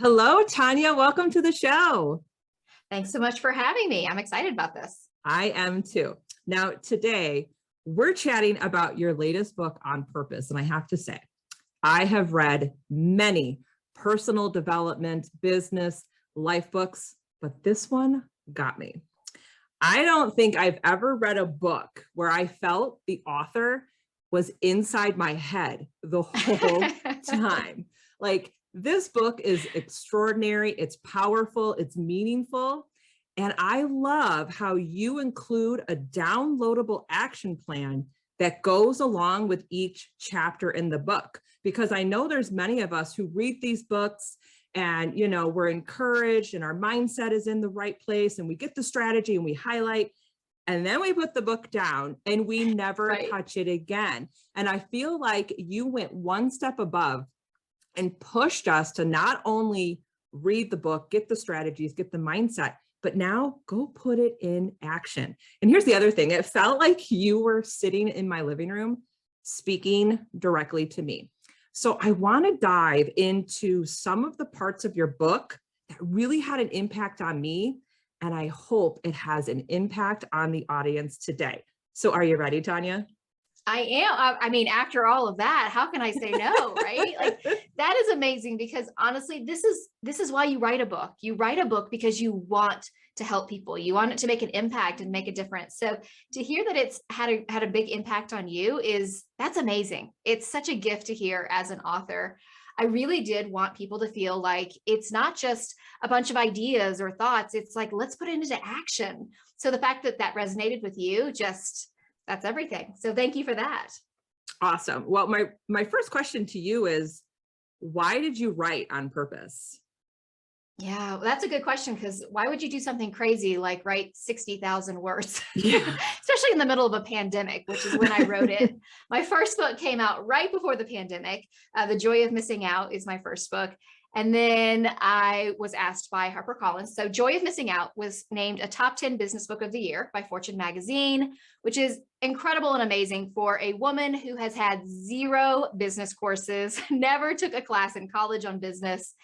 Hello, Tanya. Welcome to the show. Thanks so much for having me. I'm excited about this. I am too. Now, today we're chatting about your latest book on purpose. And I have to say, I have read many personal development, business, life books, but this one got me. I don't think I've ever read a book where I felt the author was inside my head the whole time. Like, this book is extraordinary. It's powerful. It's meaningful. And I love how you include a downloadable action plan that goes along with each chapter in the book, because I know there's many of us who read these books and, we're encouraged and our mindset is in the right place and we get the strategy and we highlight, and then we put the book down and we never touch it again. And I feel like you went one step above and pushed us to not only read the book, get the strategies, get the mindset, but now go put it in action. And here's the other thing. It felt like you were sitting in my living room speaking directly to me. So I want to dive into some of the parts of your book that really had an impact on me. And I hope it has an impact on the audience today. So are you ready, Tanya? I am. I mean, after all of that, how can I say no, right? Like, that is amazing, because honestly, this is why you write a book. You write a book because you want to help people. You want it to make an impact and make a difference. So to hear that it's had a big impact on you that's amazing. It's such a gift to hear as an author. I really did want people to feel like it's not just a bunch of ideas or thoughts. It's like, let's put it into action. So the fact that that resonated with you, that's everything. So thank you for that. Awesome. Well, my first question to you is, why did you write on purpose? Yeah, well, that's a good question, because why would you do something crazy like write 60,000 words, especially in the middle of a pandemic, which is when I wrote it. My first book came out right before the pandemic. The Joy of Missing Out is my first book. And then I was asked by HarperCollins. So Joy of Missing Out was named a top 10 business book of the year by Fortune magazine, which is incredible and amazing for a woman who has had 0 business courses, never took a class in college on business.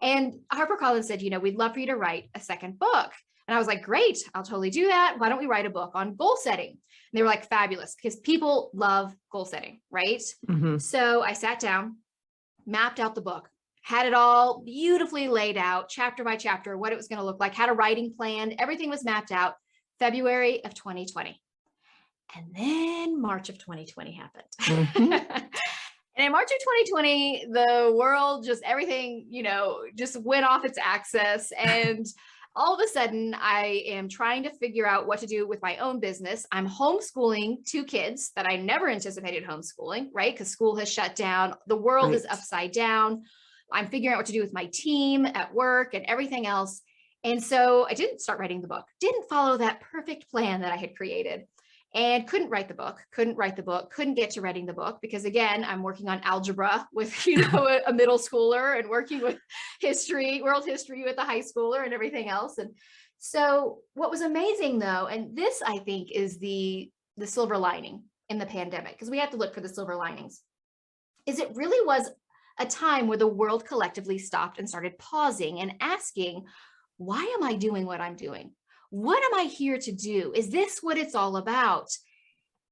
And HarperCollins said, we'd love for you to write a second book. And I was like, great, I'll totally do that. Why don't we write a book on goal setting? And they were like, fabulous, because people love goal setting, right? Mm-hmm. So I sat down, mapped out the book, had it all beautifully laid out, chapter by chapter, what it was going to look like, had a writing plan, everything was mapped out. February of 2020. And then March of 2020 happened. Mm-hmm. And in March of 2020, the world, everything, just went off its axis. And all of a sudden, I am trying to figure out what to do with my own business. I'm homeschooling 2 kids that I never anticipated homeschooling, right? Because school has shut down. The world is upside down. I'm figuring out what to do with my team at work and everything else. And so I didn't start writing the book, didn't follow that perfect plan that I had created, and couldn't write the book, couldn't get to writing the book, because again, I'm working on algebra with, a middle schooler, and working with world history with a high schooler and everything else. And so what was amazing though, and this I think is the silver lining in the pandemic, because we have to look for the silver linings, is it really was a time where the world collectively stopped and started pausing and asking, why am I doing what I'm doing? What am I here to do? Is this what it's all about?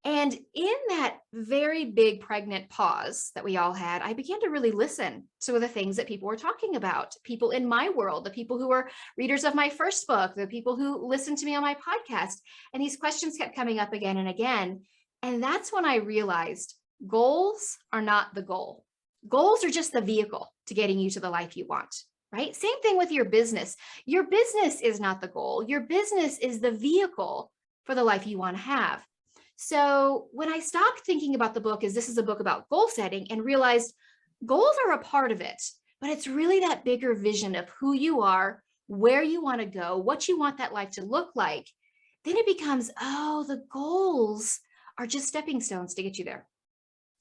And in that very big pregnant pause that we all had, I began to really listen to the things that people were talking about, people in my world, the people who were readers of my first book, the people who listened to me on my podcast. And these questions kept coming up again and again. And that's when I realized goals are not the goal. Goals are just the vehicle to getting you to the life you want, right? Same thing with your business. Your business is not the goal. Your business is the vehicle for the life you want to have. So when I stopped thinking about the book as this is a book about goal setting, and realized goals are a part of it, but it's really that bigger vision of who you are, where you want to go, what you want that life to look like, then it becomes, the goals are just stepping stones to get you there.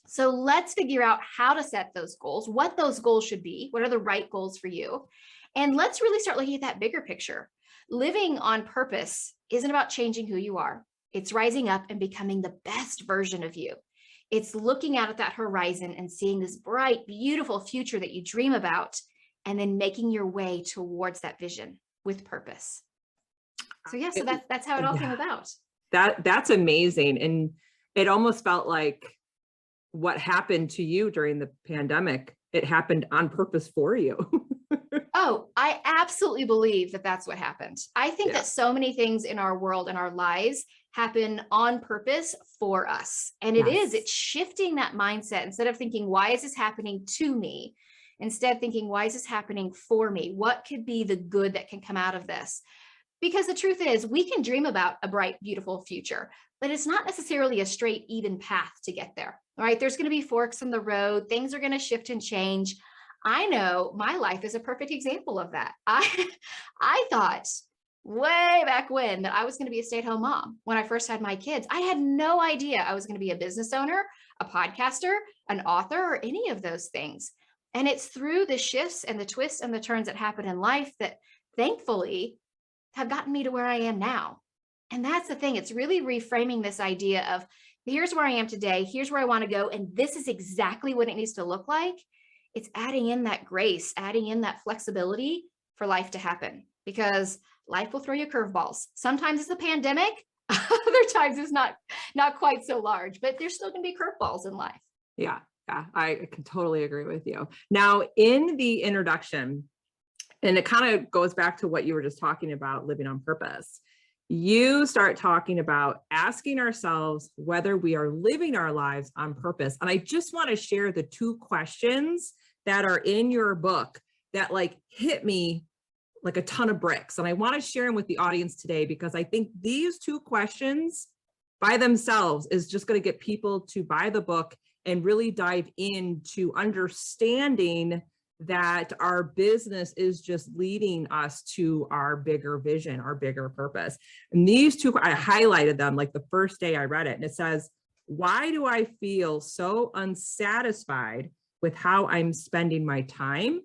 So let's figure out how to set those goals, what those goals should be, what are the right goals for you. And let's really start looking at that bigger picture. Living on purpose isn't about changing who you are. It's rising up and becoming the best version of you. It's looking out at that horizon and seeing this bright, beautiful future that you dream about, and then making your way towards that vision with purpose. So yeah, so that's how it all came about. That's amazing. And it almost felt like what happened to you during the pandemic, it happened on purpose for you. Oh, I absolutely believe that that's what happened. I think that so many things in our world and our lives happen on purpose for us. And it's shifting that mindset. Instead of thinking, why is this happening to me? Instead thinking, why is this happening for me? What could be the good that can come out of this? Because the truth is, we can dream about a bright, beautiful future, but it's not necessarily a straight, even path to get there, right? There's going to be forks in the road. Things are going to shift and change. I know my life is a perfect example of that. I thought way back when that I was going to be a stay-at-home mom when I first had my kids. I had no idea I was going to be a business owner, a podcaster, an author, or any of those things. And it's through the shifts and the twists and the turns that happen in life that thankfully have gotten me to where I am now. And that's the thing. It's really reframing this idea of here's where I am today. Here's where I want to go. And this is exactly what it needs to look like. It's adding in that grace, adding in that flexibility for life to happen, because life will throw you curveballs. Sometimes it's the pandemic. Other times it's not quite so large, but there's still going to be curveballs in life. Yeah, I can totally agree with you. Now, in the introduction, and it kind of goes back to what you were just talking about, living on purpose. You start talking about asking ourselves whether we are living our lives on purpose. And I just want to share the 2 questions that are in your book that like hit me like a ton of bricks. And I want to share them with the audience today, because I think these 2 questions by themselves is just going to get people to buy the book and really dive into understanding that our business is just leading us to our bigger vision, our bigger purpose. And these 2, I highlighted them like the first day I read it. And it says, why do I feel so unsatisfied with how I'm spending my time?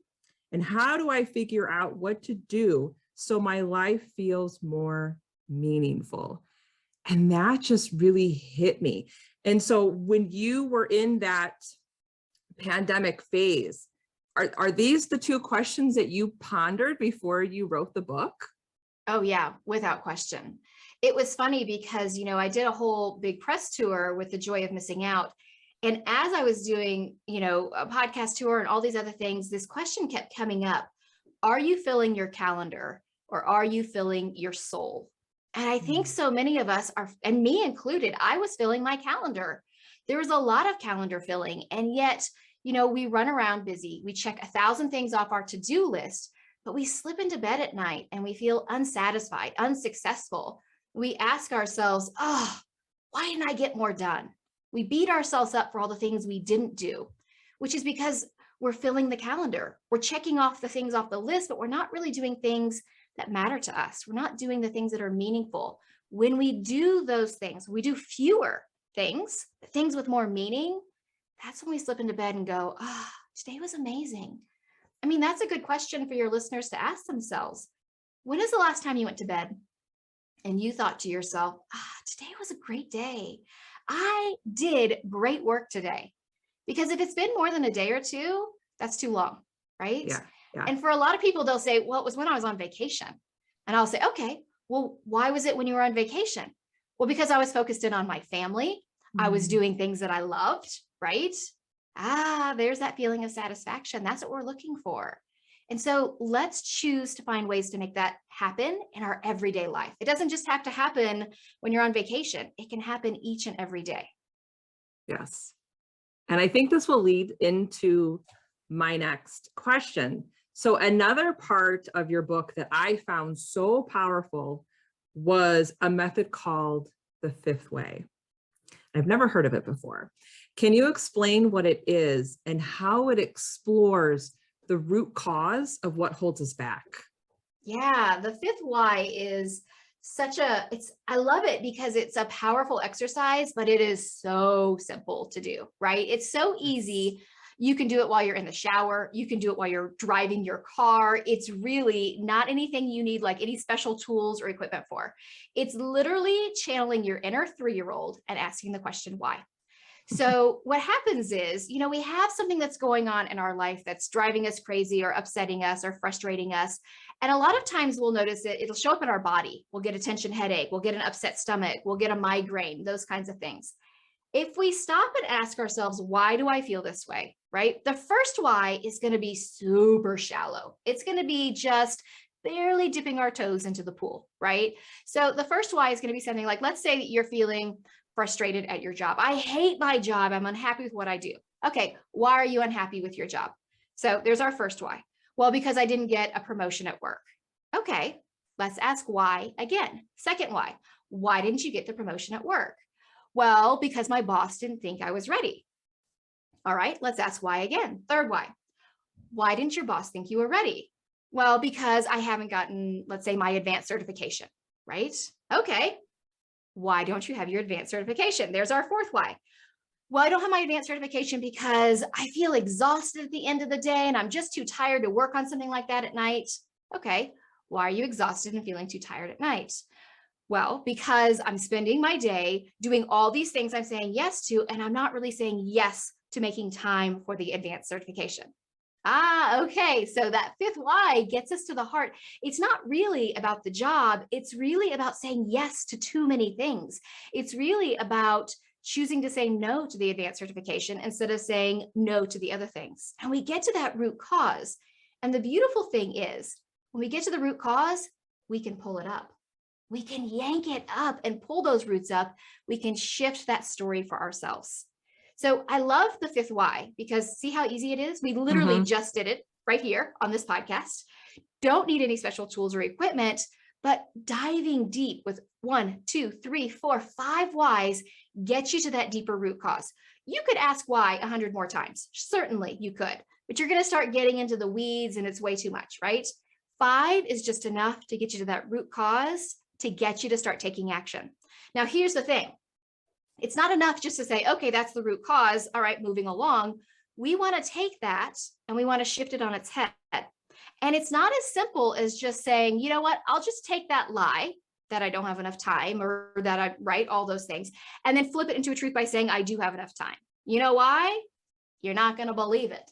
And how do I figure out what to do so my life feels more meaningful? And that just really hit me. And so when you were in that pandemic phase, are these the 2 questions that you pondered before you wrote the book? Oh yeah, without question. It was funny because, I did a whole big press tour with The Joy of Missing Out. And as I was doing, a podcast tour and all these other things, this question kept coming up. Are you filling your calendar, or are you filling your soul? And I think so many of us are, and me included, I was filling my calendar. There was a lot of calendar filling. And yet, we run around busy. We check 1,000 things off our to-do list, but we slip into bed at night and we feel unsatisfied, unsuccessful. We ask ourselves, oh, why didn't I get more done? We beat ourselves up for all the things we didn't do, which is because we're filling the calendar. We're checking off the things off the list, but we're not really doing things that matter to us. We're not doing the things that are meaningful. When we do those things, we do fewer things, things with more meaning, that's when we slip into bed and go, today was amazing. I mean, that's a good question for your listeners to ask themselves. When is the last time you went to bed and you thought to yourself, today was a great day. I did great work today. Because if it's been more than a day or 2, that's too long, right? Yeah. And for a lot of people, they'll say, well, it was when I was on vacation. And I'll say, okay, well, why was it when you were on vacation? Well, because I was focused in on my family. I was doing things that I loved, right? There's that feeling of satisfaction. That's what we're looking for. And so let's choose to find ways to make that happen in our everyday life. It doesn't just have to happen when you're on vacation. It can happen each and every day. Yes. And I think this will lead into my next question. So another part of your book that I found so powerful was a method called the 5th way. I've never heard of it before. Can you explain what it is and how it explores the root cause of what holds us back? Yeah, the 5th why is I love it because it's a powerful exercise, but it is so simple to do, right? It's so easy. You can do it while you're in the shower. You can do it while you're driving your car. It's really not anything you need like any special tools or equipment for. It's literally channeling your inner 3-year-old and asking the question, why? So what happens is, we have something that's going on in our life that's driving us crazy or upsetting us or frustrating us. And a lot of times we'll notice it'll show up in our body. We'll get a tension headache. We'll get an upset stomach. We'll get a migraine, those kinds of things. If we stop and ask ourselves, why do I feel this way, right? The first why is going to be super shallow. It's going to be just barely dipping our toes into the pool, right? So the first why is going to be something like, let's say that you're feeling frustrated at your job. I hate my job. I'm unhappy with what I do. Okay, why are you unhappy with your job? So there's our first why. Well, because I didn't get a promotion at work. Okay, let's ask why again. Second why. Why didn't you get the promotion at work? Well, because my boss didn't think I was ready. All right, let's ask why again. Third why. Why didn't your boss think you were ready? Well, because I haven't gotten, let's say, my advanced certification, right? Okay, why don't you have your advanced certification? There's our fourth why. Well, I don't have my advanced certification because I feel exhausted at the end of the day and I'm just too tired to work on something like that at night. Okay, why are you exhausted and feeling too tired at night? Well, because I'm spending my day doing all these things I'm saying yes to, and I'm not really saying yes to making time for the advanced certification. Okay. So that fifth why gets us to the heart. It's not really about the job. It's really about saying yes to too many things. It's really about choosing to say no to the advanced certification instead of saying no to the other things. And we get to that root cause. And the beautiful thing is when we get to the root cause, we can pull it up. We can yank it up and pull those roots up. We can shift that story for ourselves. So I love the fifth why, because see how easy it is? We literally just did it right here on this podcast. Don't need any special tools or equipment, but diving deep with 1, 2, 3, 4, 5 whys gets you to that deeper root cause. You could ask why 100 more times. Certainly you could, but you're going to start getting into the weeds and it's way too much, right? 5 is just enough to get you to that root cause, to get you to start taking action. Now, here's the thing. It's not enough just to say, okay, that's the root cause. All right, moving along. We want to take that and we want to shift it on its head. And it's not as simple as just saying, you know what, I'll just take that lie that I don't have enough time or that I write all those things and then flip it into a truth by saying I do have enough time. You know why? You're not going to believe it.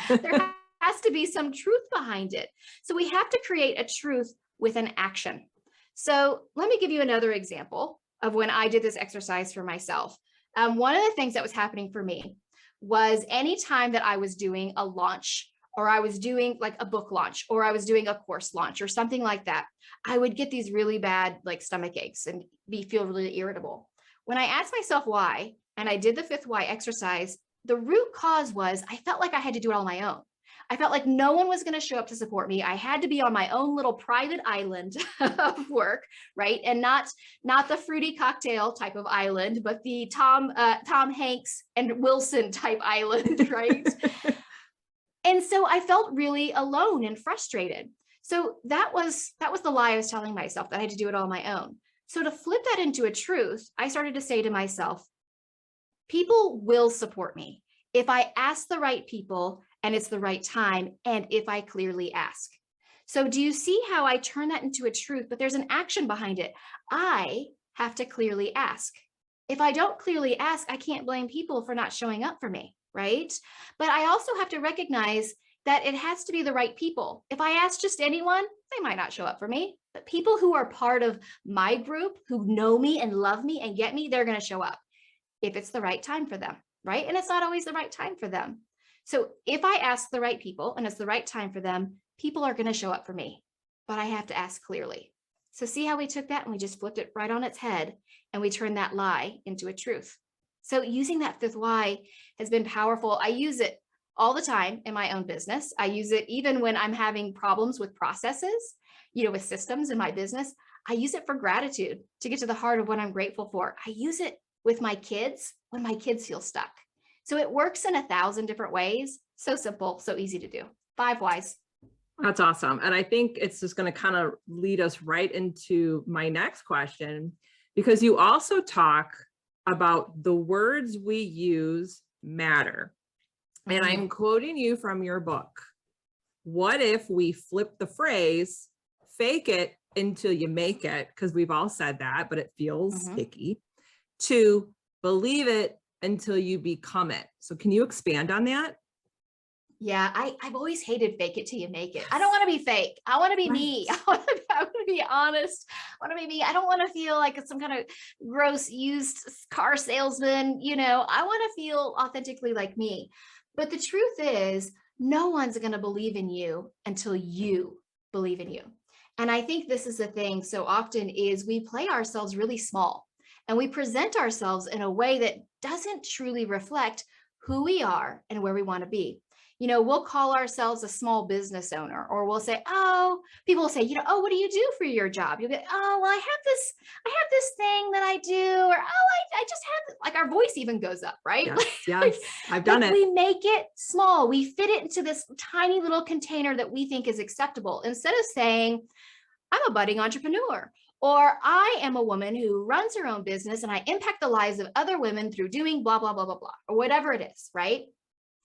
There has to be some truth behind it. So we have to create a truth with an action. So let me give you another example of when I did this exercise for myself. One of the things that was happening for me was anytime that I was doing a launch or I was doing like a book launch or I was doing a course launch or something like that, I would get these really bad like stomach aches and feel really irritable. When I asked myself why, and I did the fifth why exercise, the root cause was I felt like I had to do it all on my own. I felt like no one was going to show up to support me. I had to be on my own little private island of work, right? And not the fruity cocktail type of island, but the Tom Hanks and Wilson type island, right? And so I felt really alone and frustrated. So that was the lie I was telling myself, that I had to do it all on my own. So to flip that into a truth, I started to say to myself, people will support me if I ask the right people and it's the right time, and if I clearly ask. So do you see how I turn that into a truth, but there's an action behind it? I have to clearly ask. If I don't clearly ask, I can't blame people for not showing up for me, right? But I also have to recognize that it has to be the right people. If I ask just anyone, they might not show up for me, but people who are part of my group, who know me and love me and get me, they're going to show up if it's the right time for them, right? And it's not always the right time for them. So if I ask the right people and it's the right time for them, people are going to show up for me, but I have to ask clearly. So see how we took that and we just flipped it right on its head and we turned that lie into a truth. So using that fifth why has been powerful. I use it all the time in my own business. I use it even when I'm having problems with processes, with systems in my business. I use it for gratitude to get to the heart of what I'm grateful for. I use it with my kids when my kids feel stuck. So it works in 1,000 different ways. So simple, so easy to do. 5 whys. That's awesome. And I think it's just going to kind of lead us right into my next question, because you also talk about the words we use matter. And I'm quoting you from your book. What if we flip the phrase, fake it until you make it, because we've all said that, but it feels icky, to believe it until you become it. So can you expand on that? Yeah, I've always hated fake it till you make it. I don't want to be fake. I want to be me. I want to be honest. I want to be me. I don't want to feel like it's some kind of gross used car salesman. I want to feel authentically like me. But the truth is, no one's going to believe in you until you believe in you. And I think this is the thing so often is we play ourselves really small and we present ourselves in a way that doesn't truly reflect who we are and where we want to be. We'll call ourselves a small business owner, or we'll say, people will say, oh, what do you do for your job? You'll get, oh, well, I have this thing that I do, or, I just have, like, our voice even goes up, right? Yes, I've done it. We make it small. We fit it into this tiny little container that we think is acceptable. Instead of saying, I'm a budding entrepreneur, or I am a woman who runs her own business and I impact the lives of other women through doing blah, blah, blah, blah, blah, or whatever it is, right?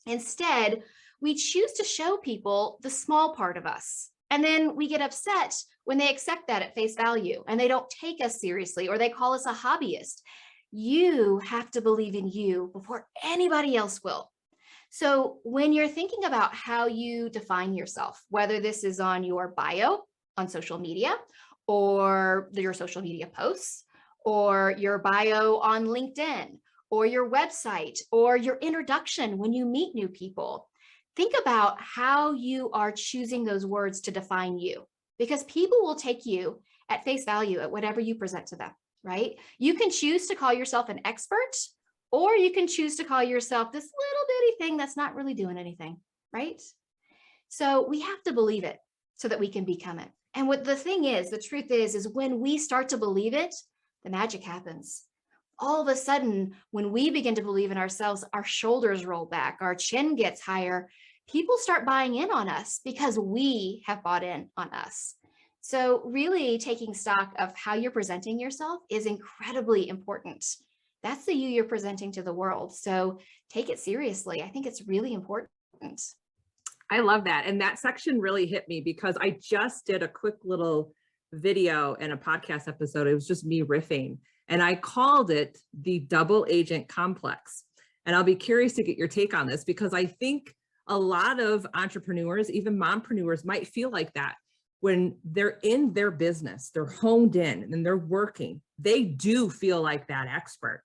Instead, we choose to show people the small part of us. And then we get upset when they accept that at face value and they don't take us seriously, or they call us a hobbyist. You have to believe in you before anybody else will. So when you're thinking about how you define yourself, whether this is on your bio on social media, or your social media posts, or your bio on LinkedIn, or your website, or your introduction when you meet new people, think about how you are choosing those words to define you, because people will take you at face value at whatever you present to them, right? You can choose to call yourself an expert, or you can choose to call yourself this little bitty thing that's not really doing anything, right? So we have to believe it so that we can become it. And what the thing is, the truth is when we start to believe it, the magic happens. All of a sudden, when we begin to believe in ourselves, our shoulders roll back, our chin gets higher, people start buying in on us because we have bought in on us. So really taking stock of how you're presenting yourself is incredibly important. That's the you you're presenting to the world. So take it seriously. I think it's really important. I love that. And that section really hit me because I just did a quick little video and a podcast episode. It was just me riffing, and I called it the double agent complex. And I'll be curious to get your take on this, because I think a lot of entrepreneurs, even mompreneurs, might feel like that when they're in their business, they're honed in and they're working. They do feel like that expert,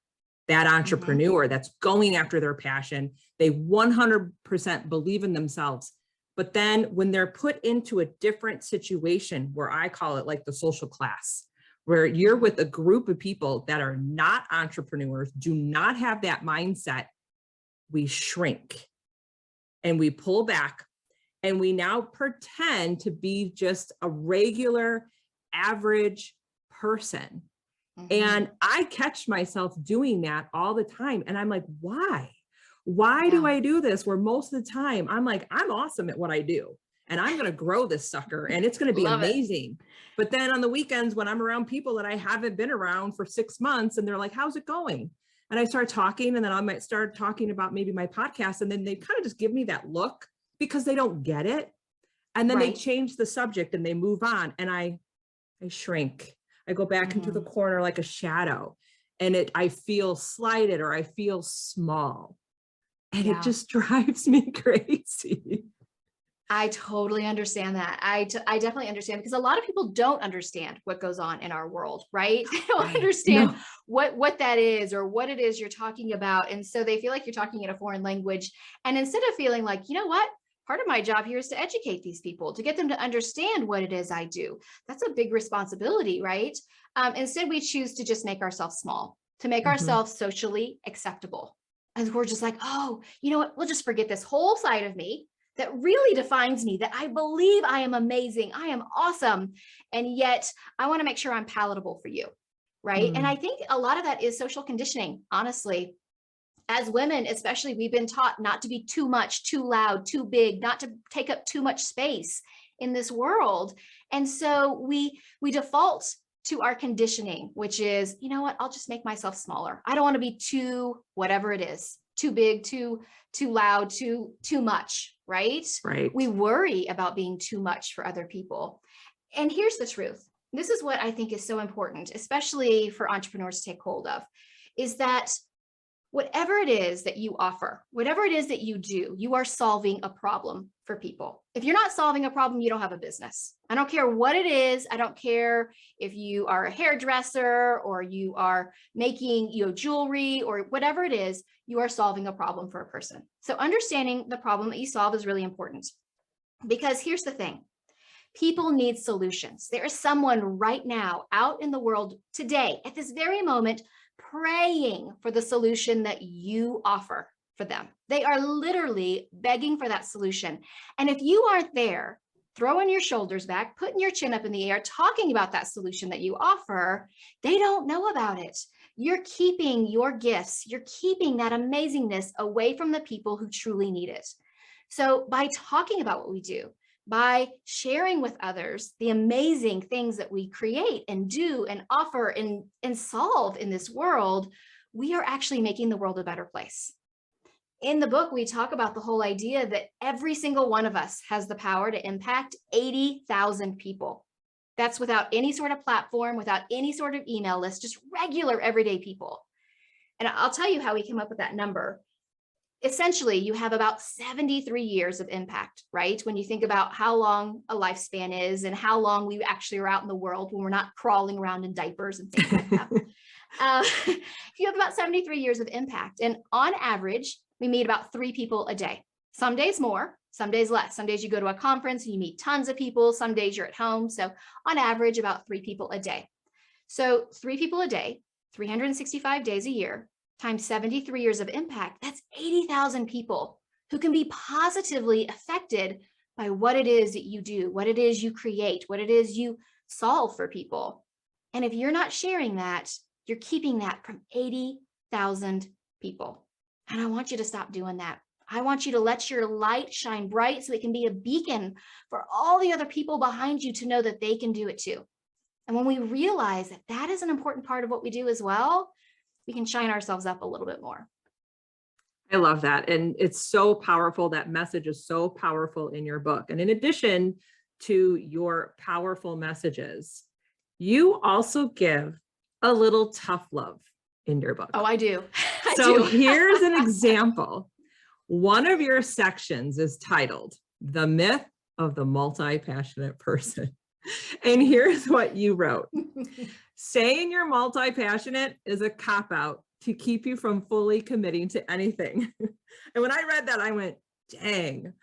that entrepreneur that's going after their passion. They 100% believe in themselves. But then when they're put into a different situation, where I call it like the social class, where you're with a group of people that are not entrepreneurs, do not have that mindset, we shrink and we pull back, and we now pretend to be just a regular, average person. And I catch myself doing that all the time. And I'm like, why? Why do I do this? Where most of the time I'm like, I'm awesome at what I do, and I'm going to grow this sucker and it's going to be amazing. But then on the weekends, when I'm around people that I haven't been around for 6 months, and they're like, how's it going? And I start talking, and then I might start talking about maybe my podcast. And then they kind of just give me that look because they don't get it. And then they change the subject and they move on. And I shrink. I go back into the corner like a shadow, and I feel slighted, or I feel small, and it just drives me crazy. I totally understand that. I definitely understand, because a lot of people don't understand what goes on in our world, right? They don't understand what that is, or what it is you're talking about. And so they feel like you're talking in a foreign language. And instead of feeling like, you know what? Part of my job here is to educate these people, to get them to understand what it is I do. That's a big responsibility, right? Instead, we choose to just make ourselves small, to make ourselves socially acceptable. And we're just like, oh, you know what? We'll just forget this whole side of me that really defines me, that I believe I am amazing, I am awesome. And yet I want to make sure I'm palatable for you, right? And I think a lot of that is social conditioning, honestly. As women, especially, we've been taught not to be too much, too loud, too big, not to take up too much space in this world. And so we default to our conditioning, which is, you know what, I'll just make myself smaller. I don't want to be too, whatever it is, too big, too loud, too much, right? Right. We worry about being too much for other people. And here's the truth. This is what I think is so important, especially for entrepreneurs to take hold of, is that whatever it is that you offer, whatever it is that you do, you are solving a problem for people. If you're not solving a problem, you don't have a business. I don't care what it is. I don't care if you are a hairdresser or you are making, jewelry or whatever it is, you are solving a problem for a person. So understanding the problem that you solve is really important, because here's the thing. People need solutions. There is someone right now out in the world today, at this very moment, praying for the solution that you offer for them. They are literally begging for that solution. And if you aren't there, throwing your shoulders back, putting your chin up in the air, talking about that solution that you offer, they don't know about it. You're keeping your gifts, you're keeping that amazingness away from the people who truly need it. So by talking about what we do, by sharing with others the amazing things that we create and do and offer and solve in this world, we are actually making the world a better place. In the book, we talk about the whole idea that every single one of us has the power to impact 80,000 people. That's without any sort of platform, without any sort of email list, just regular everyday people. And I'll tell you how we came up with that number. Essentially, you have about 73 years of impact, right? When you think about how long a lifespan is and how long we actually are out in the world when we're not crawling around in diapers and things like that. You have about 73 years of impact. And on average, we meet about 3 people a day. Some days more, some days less. Some days you go to a conference and you meet tons of people. Some days you're at home. So on average, about 3 people a day. So 3 people a day, 365 days a year, times 73 years of impact, that's 80,000 people who can be positively affected by what it is that you do, what it is you create, what it is you solve for people. And if you're not sharing that, you're keeping that from 80,000 people. And I want you to stop doing that. I want you to let your light shine bright so it can be a beacon for all the other people behind you to know that they can do it too. And when we realize that that is an important part of what we do as well, we can shine ourselves up a little bit more. I love that. And it's so powerful. That message is so powerful in your book. And in addition to your powerful messages, you also give a little tough love in your book. Oh, I do. So here's an example. One of your sections is titled "The Myth of the Multi-Passionate Person." And here's what you wrote. Saying you're multi-passionate is a cop-out to keep you from fully committing to anything. And when I read that, I went, dang.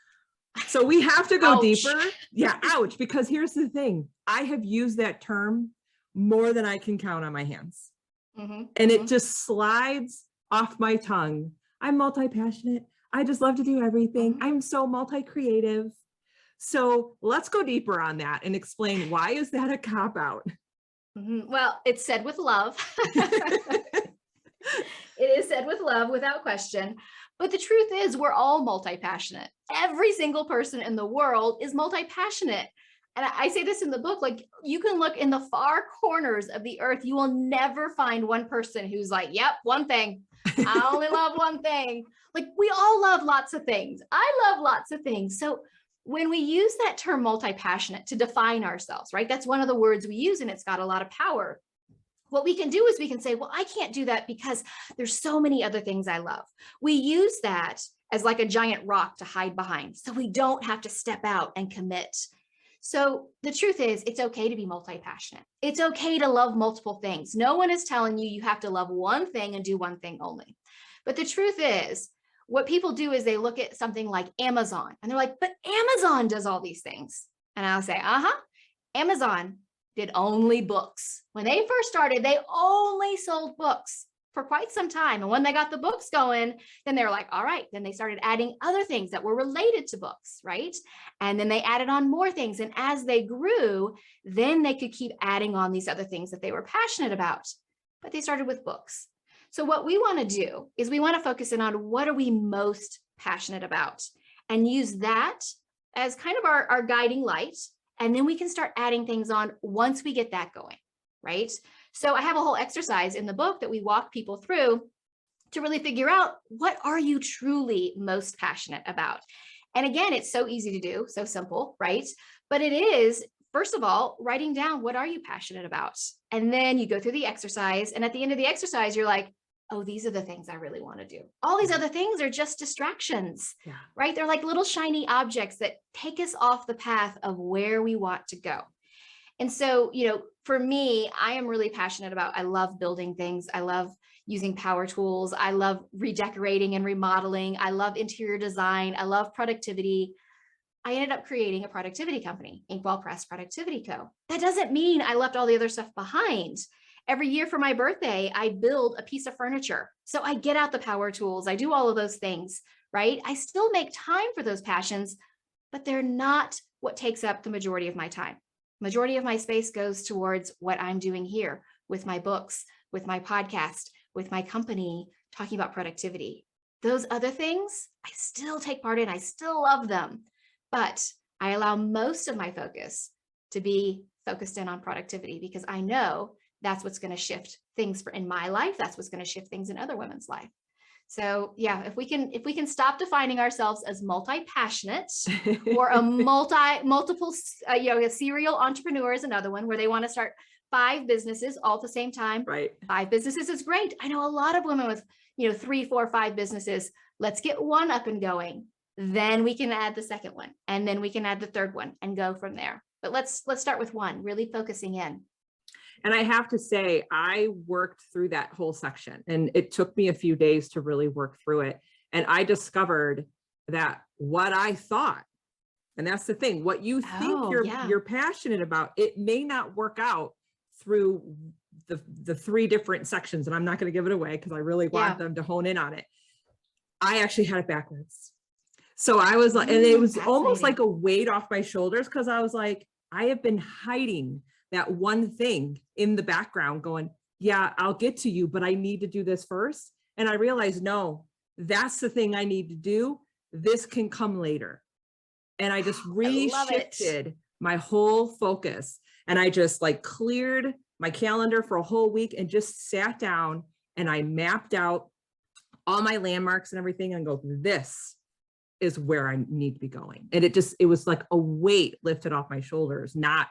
So we have to go deeper. Yeah, ouch. Because here's the thing. I have used that term more than I can count on my hands. And it just slides off my tongue. I'm multi-passionate. I just love to do everything. I'm so multi-creative. So let's go deeper on that and explain, why is that a cop-out? Well, it's said with love. It is said with love, without question. But the truth is, we're all multi-passionate. Every single person in the world is multi-passionate. And I say this in the book, like, you can look in the far corners of the earth. You will never find one person who's like, yep, one thing. I only love one thing. Like, we all love lots of things. I love lots of things. So when we use that term multi-passionate to define ourselves, right? That's one of the words we use, and it's got a lot of power. What we can do is we can say, well, I can't do that because there's so many other things I love. We use that as like a giant rock to hide behind, so we don't have to step out and commit. So the truth is, it's okay to be multi-passionate. It's okay to love multiple things. No one is telling you you have to love one thing and do one thing only. But the truth is, what people do is they look at something like Amazon and they're like, but Amazon does all these things. And I'll say, Amazon did only books. When they first started, they only sold books for quite some time. And when they got the books going, then they were like, all right, then they started adding other things that were related to books, right? And then they added on more things. And as they grew, then they could keep adding on these other things that they were passionate about. But they started with books. So what we want to do is we want to focus in on what are we most passionate about and use that as kind of our guiding light. And then we can start adding things on once we get that going, right? So I have a whole exercise in the book that we walk people through to really figure out, what are you truly most passionate about? And again, it's so easy to do, so simple, right? But it is, first of all, writing down, what are you passionate about? And then you go through the exercise. And at the end of the exercise, you're like, oh, these are the things I really want to do. All these other things are just distractions, right? They're like little shiny objects that take us off the path of where we want to go. And so, for me, I am really passionate about, I love building things. I love using power tools. I love redecorating and remodeling. I love interior design. I love productivity. I ended up creating a productivity company, Inkwell Press Productivity Co. That doesn't mean I left all the other stuff behind. Every year for my birthday, I build a piece of furniture. So I get out the power tools. I do all of those things, right? I still make time for those passions, but they're not what takes up the majority of my time. Majority of my space goes towards what I'm doing here with my books, with my podcast, with my company, talking about productivity. Those other things, I still take part in. I still love them, but I allow most of my focus to be focused in on productivity because I know that's what's going to shift things in my life. That's what's going to shift things in other women's life. So yeah, if we can stop defining ourselves as multi-passionate or a multiple, a serial entrepreneur is another one where they want to start 5 businesses all at the same time. Right. 5 businesses is great. I know a lot of women with, 3, 4, 5 businesses. Let's get one up and going. Then we can add the second one, and then we can add the third one and go from there. But let's start with one, really focusing in. And I have to say, I worked through that whole section and it took me a few days to really work through it. And I discovered that what I thought, and that's the thing, what you think you're passionate about, it may not work out through the 3 different sections. And I'm not going to give it away because I really want them to hone in on it. I actually had it backwards. So I was like, and it was almost like a weight off my shoulders because I was like, I have been hiding that one thing in the background going, yeah, I'll get to you, but I need to do this first. And I realized, no, that's the thing I need to do. This can come later. And I just reshifted my whole focus. And I just like cleared my calendar for a whole week and just sat down and I mapped out all my landmarks and everything and go, this is where I need to be going. And it was like a weight lifted off my shoulders, not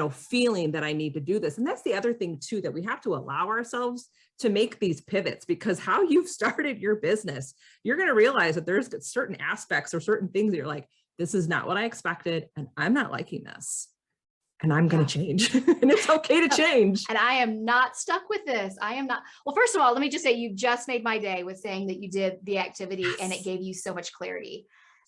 feeling that I need to do this. And that's the other thing too, that we have to allow ourselves to make these pivots, because how you've started your business, you're going to realize that there's certain aspects or certain things that you're like, this is not what I expected. And I'm not liking this and I'm going to change. And it's okay to change. And I am not stuck with this. I am not. Well, first of all, let me just say, you just made my day with saying that you did the activity and it gave you so much clarity.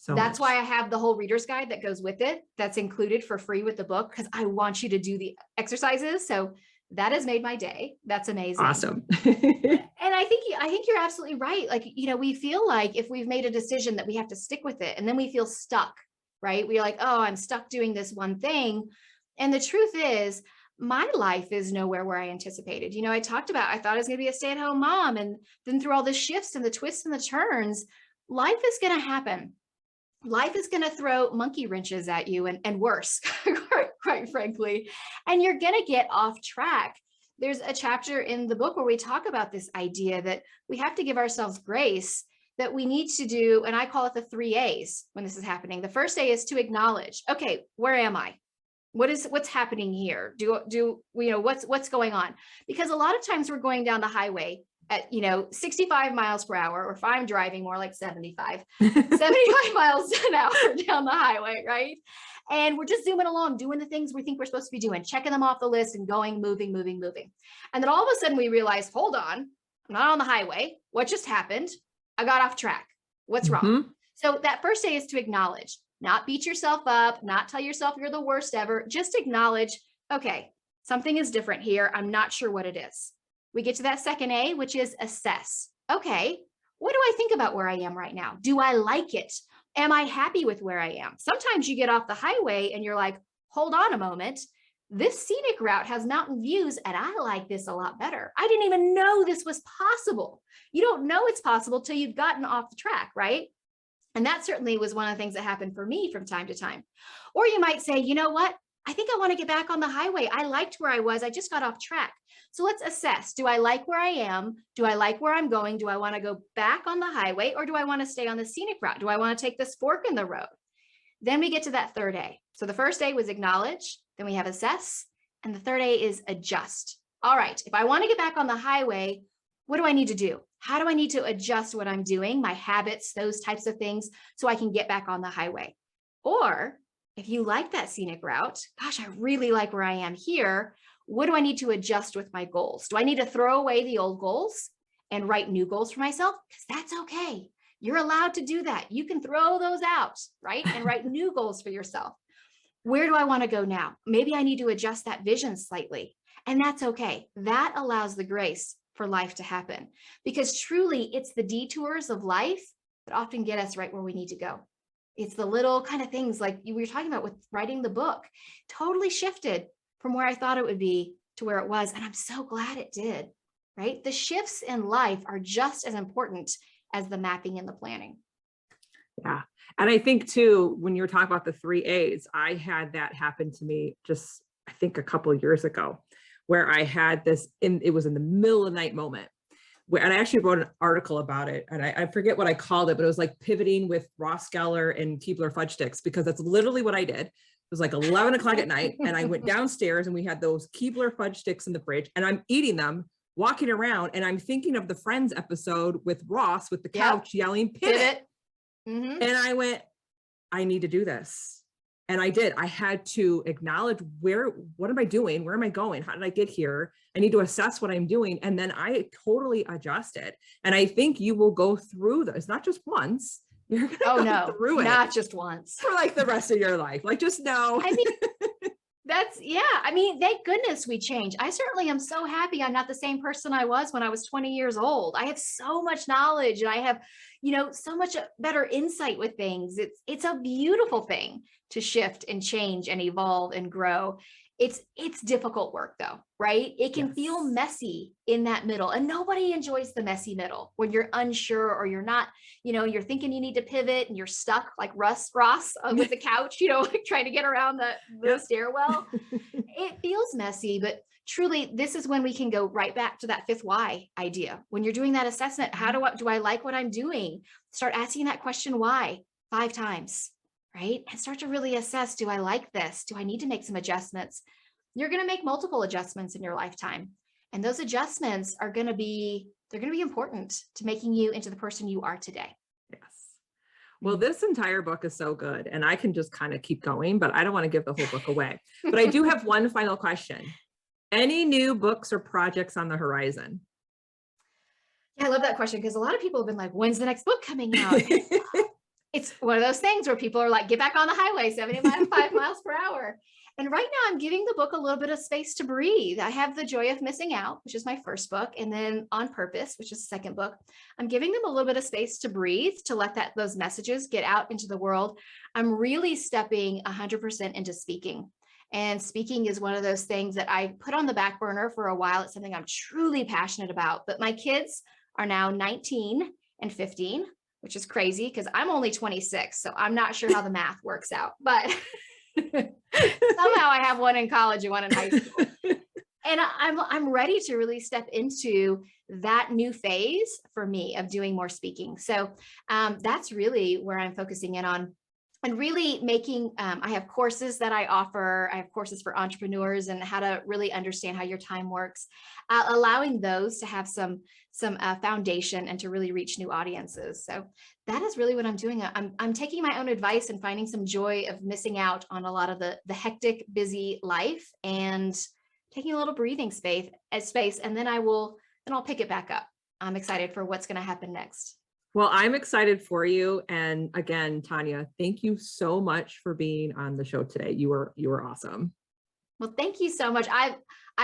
That's why I have the whole reader's guide that goes with it. That's included for free with the book, because I want you to do the exercises. So that has made my day. That's amazing. Awesome. And I think you're absolutely right. Like, we feel like if we've made a decision that we have to stick with it, and then we feel stuck, right? We're like, oh, I'm stuck doing this one thing. And the truth is, my life is nowhere where I anticipated. I thought I was going to be a stay-at-home mom. And then through all the shifts and the twists and the turns, life is going to happen. Life is going to throw monkey wrenches at you and worse, quite frankly, and you're going to get off track. There's a chapter in the book where we talk about this idea that we have to give ourselves grace, that we need to do, and I call it the 3 A's when this is happening. The first A is to acknowledge, okay, where am I? What's happening here? What's going on? Because a lot of times we're going down the highway at 65 miles per hour, or if I'm driving, more like 75 miles an hour down the highway, right? And we're just zooming along, doing the things we think we're supposed to be doing, checking them off the list and going, moving. And then all of a sudden we realize, hold on, I'm not on the highway. What just happened? I got off track. What's wrong? So that first day is to acknowledge, not beat yourself up, not tell yourself you're the worst ever, just acknowledge, okay, something is different here. I'm not sure what it is. We get to that second A, which is assess. Okay, what do I think about where I am right now? Do I like it? Am I happy with where I am? Sometimes you get off the highway and you're like, hold on a moment. This scenic route has mountain views and I like this a lot better. I didn't even know this was possible. You don't know it's possible till you've gotten off the track, right? And that certainly was one of the things that happened for me from time to time. Or you might say, you know what? I think I want to get back on the highway. I liked where I was. I just got off track. So let's assess. Do I like where I am? Do I like where I'm going? Do I want to go back on the highway, or do I want to stay on the scenic route? Do I want to take this fork in the road? Then we get to that third A. So the first A was acknowledge. Then we have assess. And the third A is adjust. All right, if I want to get back on the highway, what do I need to do? How do I need to adjust what I'm doing, my habits, those types of things, so I can get back on the highway? Or if you like that scenic route, gosh, I really like where I am here. What do I need to adjust with my goals? Do I need to throw away the old goals and write new goals for myself? Because that's okay. You're allowed to do that. You can throw those out, right? And write new goals for yourself. Where do I want to go now? Maybe I need to adjust that vision slightly. And that's okay. That allows the grace for life to happen, because truly it's the detours of life that often get us right where we need to go. It's the little kind of things like we were talking about with writing the book, totally shifted from where I thought it would be to where it was. And I'm so glad it did, right? The shifts in life are just as important as the mapping and the planning. Yeah. And I think too, when you're talking about the 3 A's, I had that happen to me just, I think a couple of years ago, where I had this, it was in the middle of the night moment where, and I actually wrote an article about it, and I forget what I called it, but it was like pivoting with Ross Geller and Keebler fudge sticks, because that's literally what I did. It was like 11 o'clock at night, and I went downstairs and we had those Keebler fudge sticks in the fridge, and I'm eating them, walking around, and I'm thinking of the Friends episode with Ross with the couch yelling, pivot. Mm-hmm. And I went, I need to do this. And I did. I had to acknowledge what am I doing? Where am I going? How did I get here? I need to assess what I'm doing. And then I totally adjusted. And I think you will go through this, not just once. You're going to go through it. Not just once. For like the rest of your life. Like, just know. I mean, I mean, thank goodness we change. I certainly am so happy I'm not the same person I was when I was 20 years old. I have so much knowledge, and I have, so much better insight with things. It's a beautiful thing to shift and change and evolve and grow. It's difficult work though, right? It can feel messy in that middle, and nobody enjoys the messy middle when you're unsure, or you're not, you're thinking you need to pivot and you're stuck like Ross with the couch, like trying to get around the stairwell. It feels messy, but truly this is when we can go right back to that 5th why idea. When you're doing that assessment, how do I like what I'm doing? Start asking that question why 5 times. Right? And start to really assess, do I like this? Do I need to make some adjustments? You're going to make multiple adjustments in your lifetime. And those adjustments are going to be important to making you into the person you are today. Yes. Well, this entire book is so good, and I can just kind of keep going, but I don't want to give the whole book away. But I do have one final question. Any new books or projects on the horizon? Yeah, I love that question, because a lot of people have been like, when's the next book coming out? It's one of those things where people are like, get back on the highway, 75 miles per hour. And right now I'm giving the book a little bit of space to breathe. I have The Joy of Missing Out, which is my first book, and then On Purpose, which is the second book. I'm giving them a little bit of space to breathe, to let those messages get out into the world. I'm really stepping 100% into speaking. And speaking is one of those things that I put on the back burner for a while. It's something I'm truly passionate about. But my kids are now 19 and 15. Which is crazy because I'm only 26, so I'm not sure how the math works out, but somehow I have one in college and one in high school. And I'm ready to really step into that new phase for me of doing more speaking. So that's really where I'm focusing in on, and really making, I have courses that I offer. I have courses for entrepreneurs and how to really understand how your time works, allowing those to have some foundation and to really reach new audiences. So that is really what I'm doing. I'm taking my own advice and finding some joy of missing out on a lot of the hectic, busy life, and taking a little breathing space, and then I'll pick it back up. I'm excited for what's going to happen next. Well, I'm excited for you. And again, Tanya, thank you so much for being on the show today. You were awesome. Well, thank you so much. I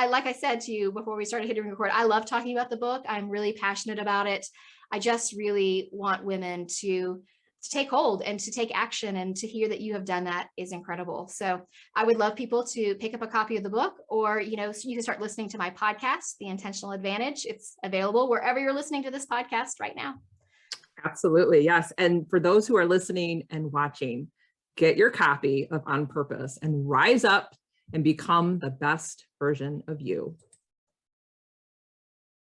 like I said to you before we started hitting record, I love talking about the book. I'm really passionate about it. I just really want women to take hold and to take action, and to hear that you have done that is incredible. So I would love people to pick up a copy of the book, or, so you can start listening to my podcast, The Intentional Advantage. It's available wherever you're listening to this podcast right now. Absolutely. Yes. And for those who are listening and watching, get your copy of On Purpose and rise up and become the best version of you.